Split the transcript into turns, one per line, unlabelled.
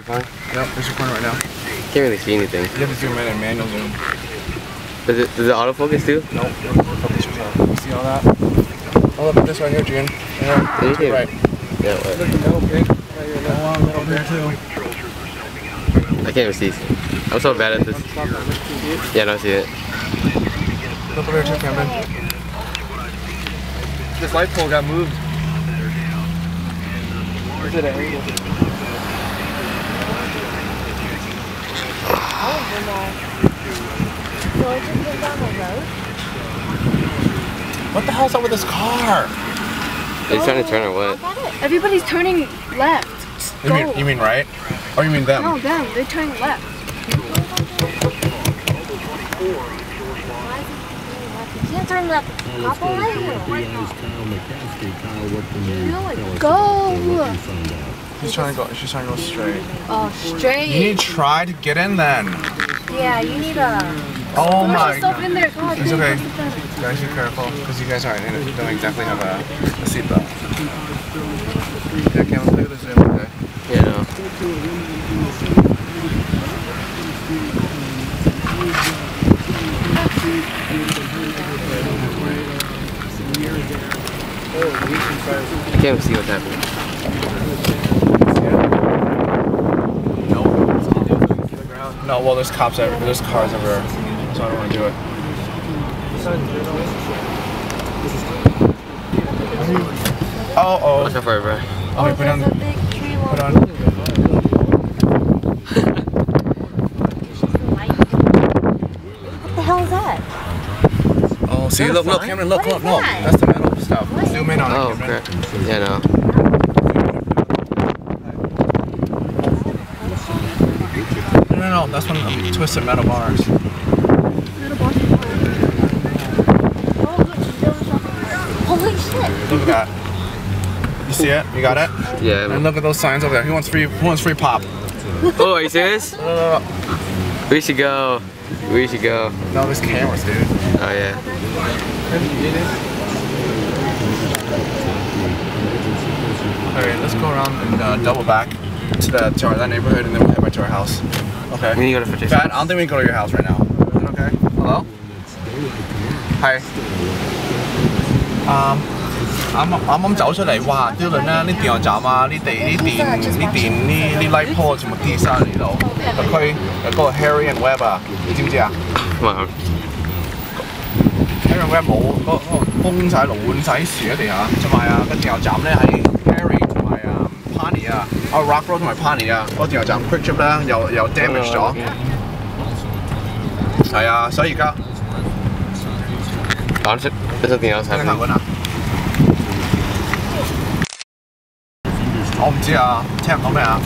recording?
Yep, it's recording right now.
Can't really see anything.
You have to zoom in and manual zoom.
Does it autofocus too?
Nope, focus yourself. You see all that? Oh, look at this right here, June. Yeah, to the right.
Yeah, what?
Look at the middle pig. Right here, middle there too.
I can't even see. I'm so bad at this. Yeah, I don't see it.
Look over here too, Cameron. This light pole got moved. Is it an angle? What the hell's up with this car?
Are you trying to turn or what?
Everybody's turning left.
You mean right? Or you mean them?
No, them. They're turning left.
You can't turn left. Hop away.
Go.
She's trying to go straight.
Oh, straight.
You need to try to get in then.
Yeah, you need a...
Oh my
Yourself
god.
in there. God,
It's okay. Guys, be careful, because you guys aren't in it. Don't exactly have a seatbelt. Yeah, Cam, look at the zoom, okay?
Yeah, no. I can't even see what's happening.
No, well, there's cops everywhere. There's cars everywhere, so I don't want to do it. Oh.
Watch out for it, bro.
Okay, put on. Put on.
What the hell is that?
Oh, see, look, Cameron, look, no, that's the metal stuff. Zoom in on it,
Oh,
Cameron.
crap. Yeah, no.
No, that's one of them twisted metal bars.
Holy shit.
Look at that. You see it? You got it?
Yeah.
And look at those signs over there. Who wants free pop?
Oh, are you serious?
No.
We should go. We should go.
No, there's cameras, dude.
Oh, yeah.
Alright, let's go around and double back to that neighborhood and then we'll head back to our house. Okay.
We need to go to 56.
Pat, I don't think we can go to your house right now. Is that okay? Hello? Hi. 啱走出嚟，哇！啲輪啦，啲電油站啊，啲light pole 全部跌晒嚟度。佢有嗰個 Harry and Webb 啊，你知唔知啊 ？Harry and Webb 冇嗰個崩晒路換晒樹喺地下，同埋啊個電油站咧喺 Harry 同埋Pawnee 啊，Rock Road 同埋 Pawnee 啊，嗰個電油站 Quick Trip 咧又 damage 咗。係啊，所以而家
There's something else happening.
我唔知啊，聽唔到咩啊？